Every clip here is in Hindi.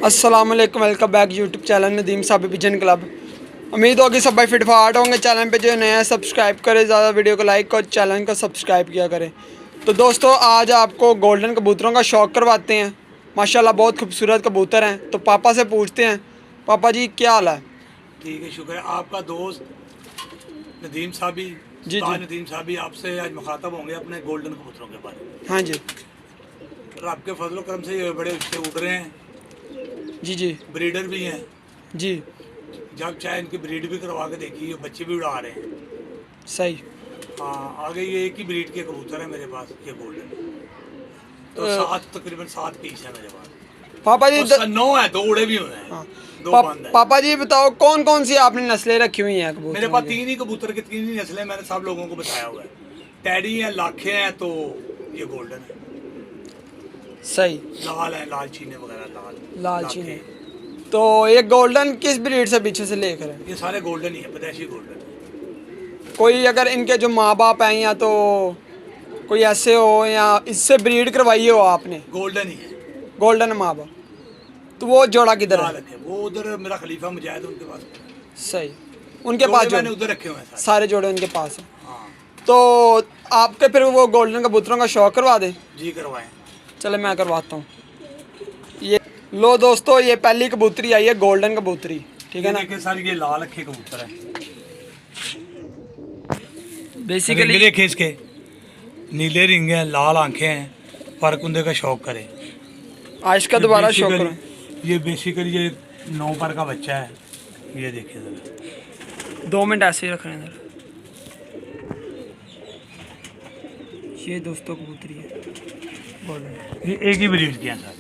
अस्सलाम वालेकुम, welcome back YouTube channel Nadeem Sabi pigeon club. उम्मीद होगी सब भाई फिट फाट होंगे। चैनल पे जो नया सब्सक्राइब करें, ज़्यादा वीडियो को लाइक और चैनल को सब्सक्राइब किया करें। तो दोस्तों आज आपको गोल्डन कबूतरों का शौक़ करवाते हैं। माशाल्लाह बहुत खूबसूरत कबूतर हैं। तो पापा से पूछते हैं, पापा जी क्या हाल है? ठीक है, शुक्र है। आपका दोस्त नदीम साबी, जी जी नदीम साबी आपसे आज मुखातब होंगे अपने गोल्डन कबूतरों के बारे में। हाँ जी और आपके फजल करम से ये बड़े अच्छे उड़ रहे हैं। जी जी ब्रीडर भी हैं। जी जब चाहे इनकी ब्रीड भी करवा के देखिए, बच्चे भी उड़ा रहे हैं। सही। हाँ, आगे ये एक ही ब्रीड के कबूतर है मेरे पास, ये गोल्डन। तो तकरीबन 7 पीस है मेरे पास। पापा जी 9 है, 2 उड़े भी हुए हैं। हाँ। 2 बंद है। पापा जी बताओ कौन कौन सी आपने नस्लें रखी हुई हैं कबूतर? मेरे पास 3 ही कबूतर की 3 ही नस्लें मैंने सब लोगों को बताया हुआ है। टैडी है, लाखे हैं, तो ये गोल्डन है। सही। लाल है, लाल चीने वगैरह, लाल चीने। तो ये गोल्डन किस ब्रीड से पीछे से लेकर है? ये सारे गोल्डन ही है, पैदाइशी गोल्डन। कोई अगर इनके जो माँ बाप हैं या तो कोई ऐसे हो या इससे ब्रीड करवाई हो आपने? गोल्डन ही है। गोल्डन माँ बाप। तो वो जोड़ा किधर है? वो उधर मेरा खलीफा मुजाहिद उनके पास। सही। उनके पास मैंने उधर रखे हुए हैं सारे जोड़े उनके पास हैं। हाँ। तो आपके फिर वो गोल्डन कबूतरों का शौक करवा दें? जी करवाएं। चले मैं करवाता हूँ। ये लो दोस्तों, ये पहली कबूतरी आई है गोल्डन कबूतरी, ठीक है ना? देखिए सर, ये लाल अखे कबूतर है। बेसिकली देखिए इसके नीले रिंग हैं, लाल आंखें हैं, फर्क उनके का शौक करें। आज का दोबारा शौक करें। ये बेसिकली ये 9 पर का बच्चा है। ये देखिए जरा, 2 मिनट ऐसे ही रख रहे हैं सर। ये दोस्तों कबूतरी है गोल्डन। ये एक ही ब्रीड की है सर,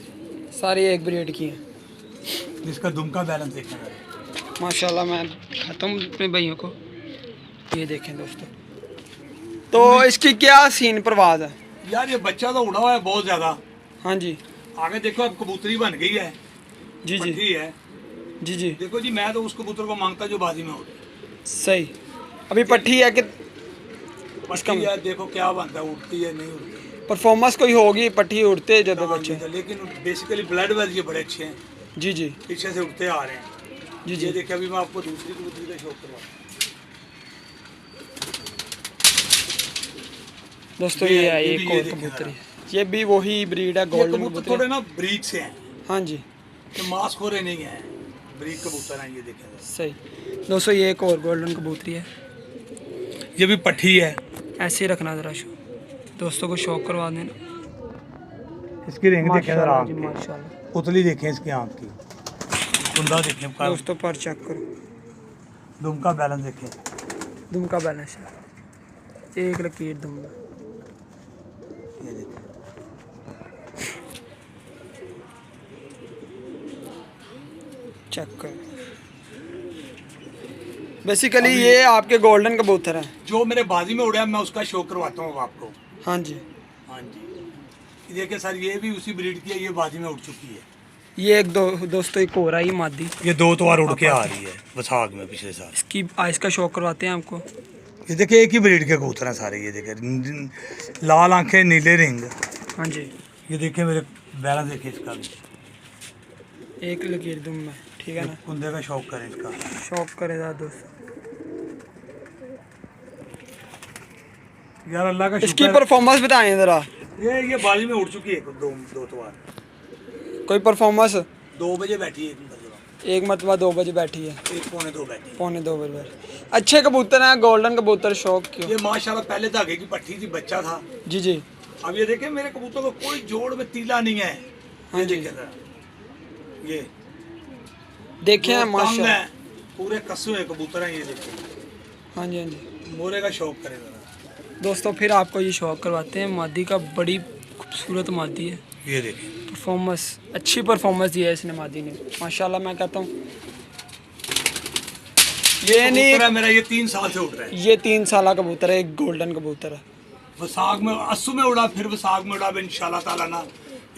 सारी एक ब्रीड की हैं। जिसका दुम का बैलेंस देखना माशाल्लाह। मैं खाता हूँ अपने भाइयों को। ये देखें दोस्तों, तो इसकी क्या सीन परवाज है? यार, ये बच्चा तो उड़ा हुआ है बहुत ज्यादा। हाँ जी। आगे देखो, अब कबूतरी बन गई है। जी जी है। जी जी। देखो जी, मैं तो उस कबूतर को मांगता जो बाजी में उड़े। सही। अभी पट्टी है कि पट्टी है, देखो क्या बनता है, उड़ती है नहीं उड़ती। परफॉर्मेंस कोई होगी? पट्टी उड़ते जब बच्चे, लेकिन बेसिकली ब्लड वाइज ये बड़े अच्छे हैं। जी जी। पीछे से उड़ते आ रहे हैं। जी जी। ये देखिए, अभी मैं आपको दूसरी कबूतरी का शौक करवा दोस्तों। ये है एक और कबूतरी, ये भी वही ब्रीड है गोल्डन कबूतर। थोड़े ना ब्रीड से हैं। हाँ जी। ये मांस खोरे नहीं है, ब्रीड कबूतर हैं। ये देखें सही। दोस्तों ये एक और गोल्डन कबूतरी है। ये भी पट्टी है। ऐसे ही रखना जरा शो, दोस्तों को शौक करवा देना। इसकी रिंग देखें जरा, माशाल्लाह। उतली देखें इसकी आंख की, कुंदा देखें, दोस्तों पर चेक करो, दुम का बैलेंस देखें। दुम का बैलेंस है, एक लकीर दुम में। ये देखें, चेक करो। बेसिकली ये आपके गोल्डन कबूतर हैं। जो मेरे बाजी में उड़ा, मैं उसका शौक करवाता हूँ आपको। हाँ जी। हाँ जी। देखिए सर, ये भी उसी ब्रीड की है, ये बाजी में उड़ चुकी है। ये एक दोस्तों एक और आई मादी, ये 2 बार उड़ के आ रही है वसाग में पिछले साल। इसकी आइस का शौक करवाते हैं आपको। ये देखिए, एक ही ब्रीड के कबूतर हैं सारे। ये देखिए, लाल आंखें, नीले रिंग। हाँ जी। ये देखिए मेरे बैलेंस देखिए इसका भी, एक लकीर दुम में, ठीक है ना? कुंदे का शौक करें इसका, शौक करेगा दोस्तों। यार अल्लाह का इसकी शुक्र। परफॉर्मेंस बताएं जरा। ये बाजी में उड़ चुकी है 2 बार। कोई परफॉर्मेंस? 2 बजे बैठी है, एक मरतबा 2 बजे बैठी है, 1 पौने 2 बैठी। पौने 2 बजे। अच्छे कबूतर हैं गोल्डन कबूतर, शौक क्यों? ये माशाल्लाह पहले धागे की पट्टी थी, बच्चा था। जी जी। अब ये देखिए, मेरे कबूतर को कोई जोड़ में तीला नहीं है। हाँ जी। ये देखे हैं माशाल्लाह, पूरे कसे हुए कबूतर हैं। ये देखिए। हाँ जी हाँ जी। मोरे का शौक करें जरा दोस्तों, फिर आपको ये शौक करवाते हैं मादी का। बड़ी खूबसूरत मादी है। ये देखिए, परफॉर्मेंस, अच्छी परफॉर्मेंस दी है इसने मादी ने, माशाल्लाह। मैं कहता हूँ ये नहीं, मेरा ये 3 साल से उड़ रहा है। ये 3 साल कबूतर है, एक गोल्डन कबूतर है। वसाग में, अस्सू में उड़ा, फिर वसाग में उड़ा, इंशाल्लाह ताला ना,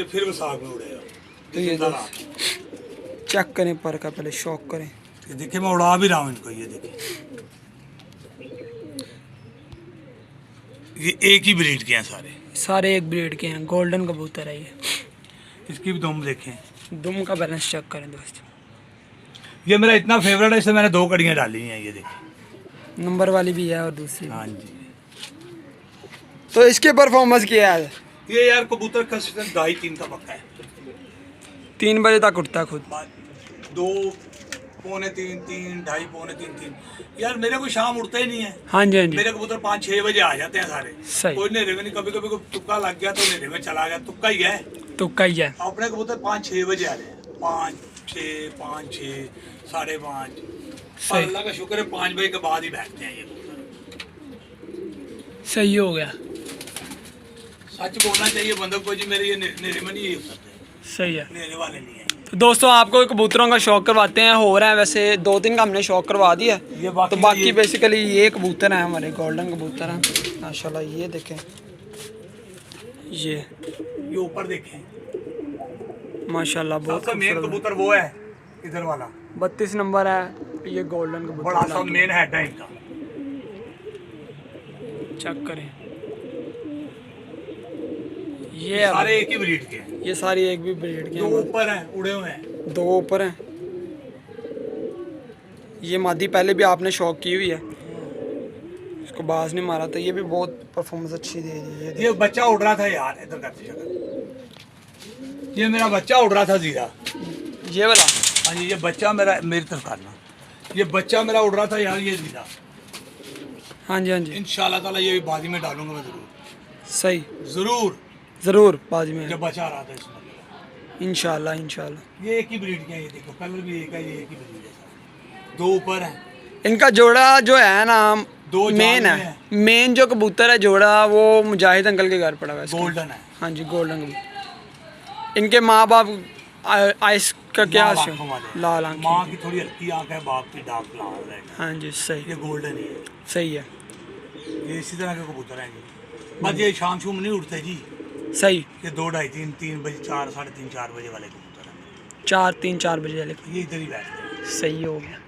ये फिर वसाग में उड़ेगा। तो ये चेक करें पर का, पहले शौक करें। ये देखिए, मैं उड़ा भी रहा हूँ इनको। ये देखिए, ये एक ही ब्रीड के हैं सारे। सारे एक ब्रीड के हैं, गोल्डन कबूतर है ये। इसकी भी दुम देखें, दुम का बैलेंस चेक करें दोस्त, ये मेरा इतना फेवरेट है, इससे मैंने 2 कड़ियाँ डाली हैं, ये देखिए। नंबर वाली भी है और दूसरी भी। हाँ जी। तो इसके परफॉर्मेंस क्या है? ये यार कबूतर कंसिस्टेंट 2:30-3 का पक्का है। 3 बजे तक उठता है खुद। 2 पौने 3, 3 ढाई पौने 3। यार मेरे को शाम उठता ही नहीं है। हाँ जी हाँ जी, मेरे कबूतर 5-6 बजे आ जाते हैं सारे। सही। कोई नेरे में नहीं, कभी कभी कोई तुक्का लग गया तो नेरे में चला गया, तुक्का ही है। तुक्का ही है। अपने कबूतर 5-6 बजे आ रहे हैं, 5-6, 5-6, 5:30। सही। अल्लाह का शुक्र है 5 बजे के बाद ही बैठते हैं ये कबूतर। सही हो गया। सच बोलना चाहिए बंदों को जी, मेरे ये नेरे में नहीं ये उतरते, सही है। नेरे वाले नहीं है। तो दोस्तों आपको कबूतरों का शौक करवाते हैं, हो रहा है वैसे 2-3 का हमने शौक करवा दिया। ये तो बाकी बेसिकली ये कबूतर हैं हमारे, गोल्डन कबूतर हैं माशाल्लाह। ये देखें, ये ऊपर देखें माशाल्लाह बहुत सबसे मेन कबूतर वो है इधर वाला, 32 नंबर है ये गोल्डन कबूतर। बड़ा सा मेन हेड है इनका। चेक करें, ये सारे एक ही ब्रीड के हैं। ये सारी एक भी ब्रीड के 2 हैं, ऊपर हैं, उड़े हुए हैं। 2 ऊपर हैं। ये मादी पहले भी आपने शौक की हुई है, इसको बाज नहीं मारा था। ये भी बहुत परफॉर्मेंस अच्छी दे रही है। ये बच्चा उड़ रहा था यार, इधर करते शक्ल, ये मेरा बच्चा उड़ रहा था जीरा। ये वाला? हाँ जी, ये बच्चा मेरा, मेरी तरफ करना, ये बच्चा मेरा उड़ रहा था यार, ये जीरा। हाँ जी हाँ जी, इंशाल्लाह ताला ये बाजी में डालूंगा मैं जरूर। सही, जरूर ज़रूर बाजी में जब बचा रहा था इसमें। इंशाल्लाह इंशाल्लाह। ये एक ही ब्रीड के हैं, ये देखो कलर भी एक है, ये एक ही ब्रीड है। 2 ऊपर हैं। इनका जोड़ा जो है ना, 2 मेन जान है, मेन जो कबूतर है जोड़ा वो मुजाहिद अंकल के घर पड़ा हुआ है इसका। गोल्डन है। हाँ जी गोल्डन कबूतर। इनके माँ बाप आइस का क्या लाल है? आंखों वाले। लाल आंखें। माँ की थोड़ी हल्की आंख है, बाप की डार्क लाल है। हाँ जी सही, ये गोल्डन ही है। सही है, ये इसी तरह के कबूतर हैं जी। बस ये शाम शूम नहीं उठते जी, सही। ये 2 ढाई 3 बजे 4 3:30 4 बजे वाले कबूतर हैं। 4-3-4 बजे वाले। ये इधर ही बैठते हैं। सही हो गया।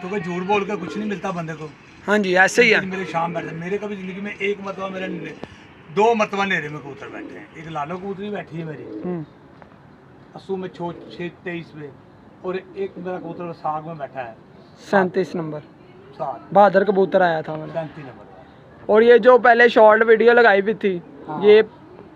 तो कोई झूठ बोल कर कुछ नहीं मिलता बंदे को। हाँ जी ऐसे ही है। मेरे शाम बैठते, मेरे कभी जिंदगी में एक मरतबा मेरे 2 मरतबा नेरे में कबूतर बैठे हैं। एक लालो कबूतरी बैठी है मेरी अस्सू में 6-23 में, और एक मेरा कबूतर साग में बैठा है 37 नंबर, साग बहादुर कबूतर आया था हमारा। 35 नंबर। और ये जो पहले शॉर्ट वीडियो लगाई भी थी, हाँ।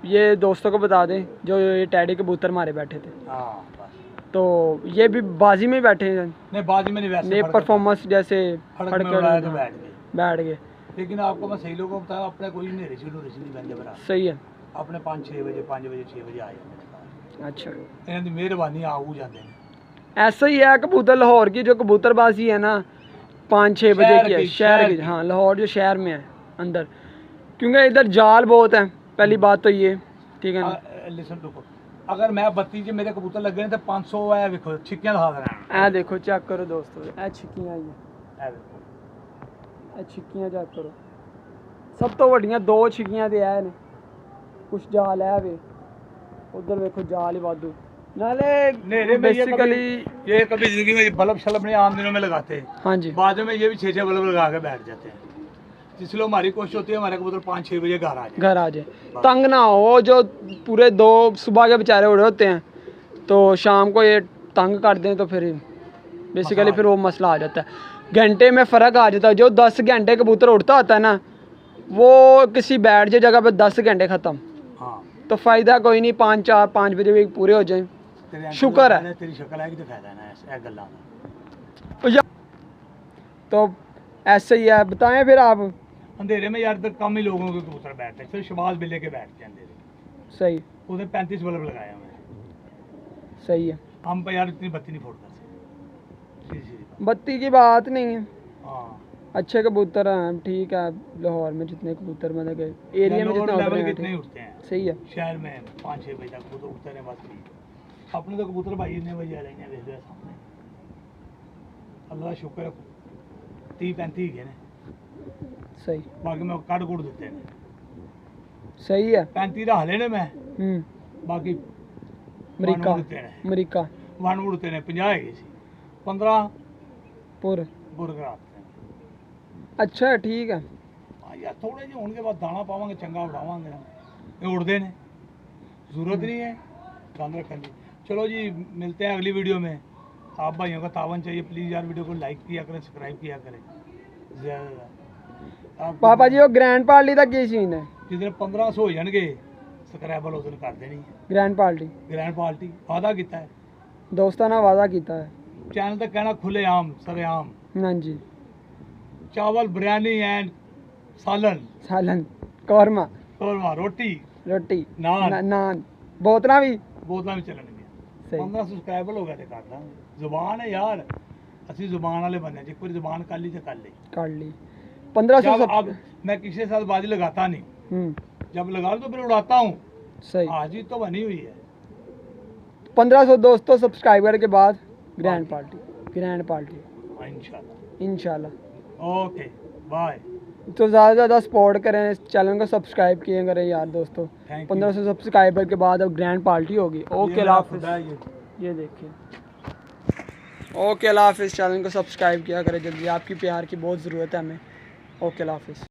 ये दोस्तों को बता दें जो ये टैडी कबूतर मारे बैठे थे, हाँ बस। तो ये भी बाजी में बैठे हैं। नहीं बाजी में नहीं, वैसे ये परफॉर्मेंस जैसे फड़क में उड़ाया तो बैठ गए। लेकिन आपको मैं सही लोगों को बताया, अपने कोई नेरे से नहीं बंदे बरा, सही है। अपने 5-6 बजे 5 बजे 6 बजे आ जाते। अच्छा, इन्हों की मेहरबानी आऊ जाते हैं। ऐसा ही है कबूतर लाहौर की जो कबूतरबाजी है ना, 5-6 बजे की है शहर की। हाँ लाहौर जो शहर में है अंदर, क्योंकि इधर जाल बहुत है, पहली बात तो ये, ठीक है ना। लिसन रुको, अगर मैं 32 मेरे कबूतर लगे हैं तो 500 है, देखो छिक्कियां दिखा रहे हैं। ए देखो चेक करो दोस्तों, ए छिक्कियां आई देखो ए छिक्कियां चेक करो, सब तो वड्डियां 2 छिक्कियां ते है ने, कुछ जाल है वे उधर देखो, जाल ही वादू नाले नेरे में। बेसिकली ये कभी जिंदगी में बल्ब शल्ब नहीं आम दिनों में लगाते हैं, हाँ जी बाद में ये भी 6-6 बल्ब लगा के बैठ जाते हैं। इसलिए हमारी कोशिश होती है हमारे कबूतर 5-6 बजे घर आ जाए, घर आ जाए, तंग ना हो। जो पूरे 2 सुबह के बेचारे उड़े होते हैं तो शाम को ये तंग कर दें तो फिर बेसिकली फिर वो मसला आ जाता है। घंटे में फ़र्क आ जाता है। जो 10 घंटे कबूतर उड़ता होता है ना, वो किसी बैठ जाए जगह पे 10 घंटे ख़त्म। हाँ तो फ़ायदा कोई नहीं, 5 बजे भी पूरे हो जाए, शुक्र है। तेरी शक्ल है कि तो फायदा ना ऐसे गल्ला। तो ऐसे ही है। बताएं फिर आप। अंधेरे में यार कम ही लोगों के कबूतर बैठते हैं, सिर्फ शबाज बिल्ले के बैठते हैं अंधेरे। सही, उसने 35 बल्ब लगाया हमने। सही है। हम पे यार इतनी बत्ती नहीं फोड़ सकते, सीधी बत्ती की बात नहीं है। हाँ अच्छे कबूतर हैं, ठीक है। लाहौर में जितने कबूतर मतलब के एरिया में जितना उड़ रहे हैं, कितने ही उठते हैं सही है। शहर में 5-6 बजे तक कबूतर उठते हैं बस। अपने तो कबूतर भाई इतने बजे आ रहे हैं, देख रहे सामने। अल्लाह का शुक्र है 30-35 गए ने, सही, बाकी मैं कड़ कुड़ देते हैं। सही है। 35 रहा लेने मैं, बाकी अमरीका अमरीका वन उड़ते ने 50 है सी 15 पुर बुर कराते हैं। अच्छा ठीक है। हाँ यार थोड़े ਜਿਹੇ होने के बाद दाना पावांगे, चंगा उड़ावांगे। ये उड़ते ने, जरूरत नहीं है गंद रखने की। चलो जी, मिलते हैं अगली वीडियो में। आप भाइयों का तावन चाहिए, प्लीज़ यार वीडियो को लाइक किया करें, सब्सक्राइब किया करें ज़्यादा। आप पापा जी वो ग्रैंड पार्टी का की सीन है? जिधर 1500 हो जाएंगे सब्सक्राइबर उस दिन कर देनी है ग्रैंड पार्टी ग्रैंड पार्टी वादा किया है, दोस्ताना वादा कीता है। चैनल तक कहना खुले आम सरेआम, हाँ जी, चावल बिरयानी एंड सालन सालन कौरमा कौरमा रोटी रोटी नान नान बोतला भी बोतल भी चलने सही 15 सब्सक्राइबर हो गए थे, कर देंगे। जुबान है यार, असली जुबान वाले बने, जिस पूरी जुबान कर ली तो कर ली। कर ली 1500 जब अब मैं किसी के साथ बाजी लगाता नहीं, जब लगा लूं तो फिर उड़ाता हूँ। सही आज ही तो बनी हुई है। 1500 दोस्तों सब्सक्राइबर के बाद ग्रैंड पार्टी हाँ, इंशाल्लाह। Okay bye. तो ज़्यादा से ज़्यादा सपोर्ट करें, इस चैनल को सब्सक्राइब किए करें यार दोस्तों। Thank you. 1500 सब्सक्राइबर के बाद अब ग्रैंड पार्टी होगी। ओके अल्लाह हाफिज़। ये देखिए, ओके अल्लाह हाफिज़। चैनल को सब्सक्राइब किया करें जल्दी, आपकी प्यार की बहुत ज़रूरत है हमें। ओके अल्लाह हाफिज़।